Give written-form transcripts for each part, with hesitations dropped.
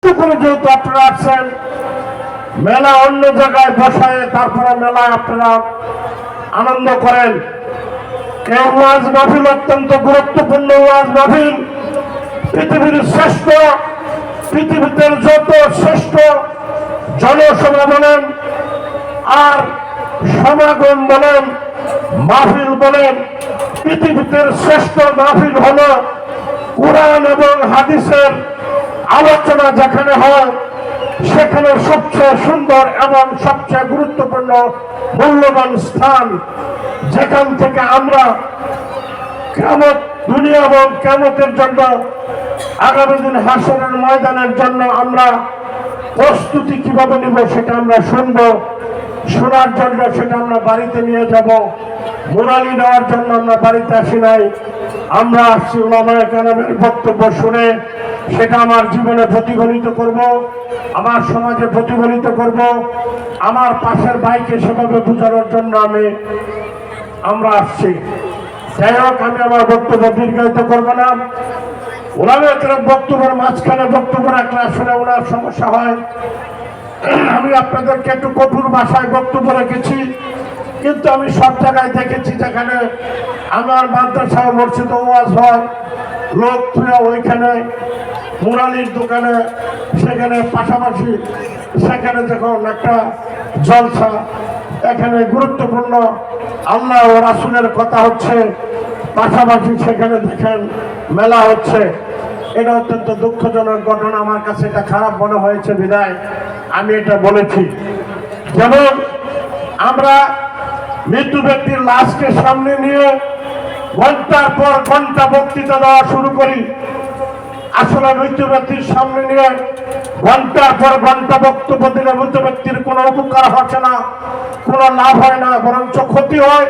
যেহেতু আপনারা আসছেন, মেলা অন্য জায়গায় বসায় তারপরে মেলায় আপনারা আনন্দ করেন। এই ওয়াজ মাহফিল অত্যন্ত গুরুত্বপূর্ণ ওয়াজ মাহফিল। পৃথিবীর শ্রেষ্ঠ, পৃথিবীতে যত শ্রেষ্ঠ জনসভা বলেন আর সমাগম বলেন, মাহফিল বলেন, পৃথিবীতে শ্রেষ্ঠ মাহফিল হলো কোরআন এবং হাদিসের আলোচনা যেখানে হয়, সেখানে সবচেয়ে সুন্দর এবং সবচেয়ে গুরুত্বপূর্ণ মূল্যবান স্থান, যেখান থেকে আমরা কিয়ামত দুনিয়া এবং কিয়ামতের জন্য আগামী দিন হাসরের ময়দানের জন্য আমরা প্রস্তুতি কিভাবে নিব সেটা আমরা শুনবো। শোনার জন্য সেটা আমরা বাড়িতে নিয়ে যাব। মোরালি নেওয়ার জন্য আমরা বাড়িতে আসি নাই, আমরা আসছি উলামায়ে কেরামের বক্তব্য শুনে সেটা আমার জীবনে প্রতিফলিত করব, আমার সমাজে প্রতিফলিত করব, আমার পাশের ভাইকে সেভাবে বোঝানোর জন্য আমরা আসছি। যাই হোক, আমি আমার বক্তব্য দীর্ঘায়িত করবো না। উলামায়ে কেরাম বক্তব্যের মাঝখানে বক্তব্য রাখলে আসলে ওনার সমস্যা হয়। আমি আপনাদেরকে একটু কঠোর ভাষায় বক্তব্য রেখেছি, কিন্তু আমি সব জায়গায় দেখেছি যেখানে আমার মাদ্রাসা মসজিদ ওয়াজ হয়, লোক ওইখানে মুরালির দোকানে সেখানে পাশাপাশি সেখানে যখন একটা জলসা, এখানে গুরুত্বপূর্ণ আল্লাহ ও রাসূলের কথা হচ্ছে, পাশাপাশি সেখানে দেখেন মেলা হচ্ছে। এটা অত্যন্ত দুঃখজনক ঘটনা। আমার কাছে এটা খারাপ মনে হয়েছে বিদায় আমি এটা বলেছি। যেমন আমরা মৃত্যু ব্যক্তির লাশকে সামনে নিয়ে ঘন্টার পর ঘন্টা বক্তৃতা দেওয়া শুরু করি। আসলে মৃত্যু ব্যক্তির সামনে নিয়ে ঘন্টার পর ঘন্টা বক্তব্য দিলে মৃত্যু ব্যক্তির কোনো উপকার হচ্ছে না, কোনো লাভ হয় না, বরঞ্চ ক্ষতি হয়।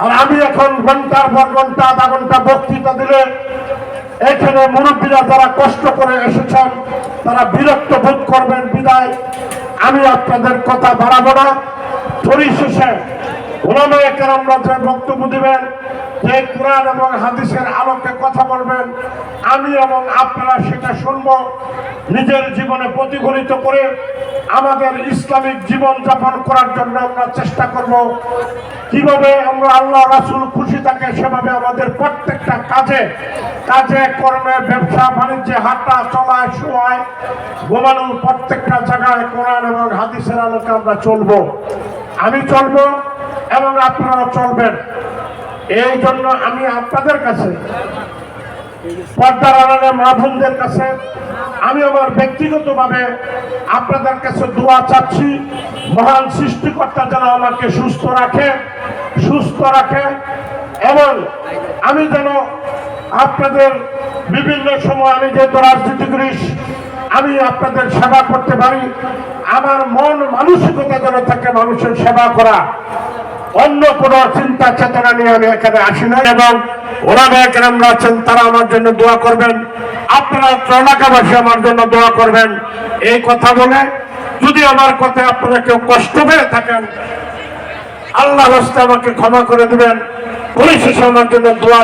আর আমি এখন ঘন্টার পর ঘন্টা আধা ঘন্টা বক্তৃতা দিলে এখানে মুরব্বীরা যারা কষ্ট করে এসেছেন তারা বিরক্ত বোধ করবেন বিদায় আমি আপনাদের কথা বাড়াবো না। পরিশেষে উলামায়ে কেরামরা যে বক্তব্য দিবেন, যে কোরআন এবং হাদিসের আলোকে কথা বলবেন, আমি এবং আপনারা সেটা শুনব, নিজের জীবনে প্রতিফলিত করে আমাদের ইসলামিক জীবন যাপন করার জন্য আমরা চেষ্টা করব। কিভাবে আমরা আল্লাহ রাসূল খুশি থাকে সেভাবে আমাদের প্রত্যেকটা কাজে কর্মে, ব্যবসা বাণিজ্যে, হাঁটা চলায়, শোয়ায়, ঘুমানোর প্রত্যেকটা জায়গায় কোরআন এবং হাদিসের আলোকে আমরা চলবো। আমি চলবো এবং আপনারা চলবেন। এই জন্য আমি আপনাদের কাছে, পর্দার আড়ালে মা বোনদের কাছে আমি আমার ব্যক্তিগতভাবে আপনাদের কাছে দোয়া চাচ্ছি। মহান সৃষ্টিকর্তা যেন আমাকে সুস্থ রাখে এবং আমি যেন আপনাদের বিভিন্ন সময়, আমি যেহেতু রাজনীতি করি, আমি আপনাদের সেবা করতে পারি। আমার মন মানসিকতা যেন থাকে মানুষের সেবা করা, অন্য কোনো চিন্তা চেতনা নিয়ে আমি এখানে আসি না। এবং উলামায়ে কেরামরা আছেন, তারা আমার জন্য দোয়া করবেন, আপনারা এলাকাবাসী আমার জন্য দোয়া করবেন। এই কথা বলে যদি আমার কথায় আপনারা কেউ কষ্ট পেয়ে থাকেন, আল্লাহর রাস্তায় আমাকে ক্ষমা করে দিবেন। পরিশেষে আমার জন্য দোয়া।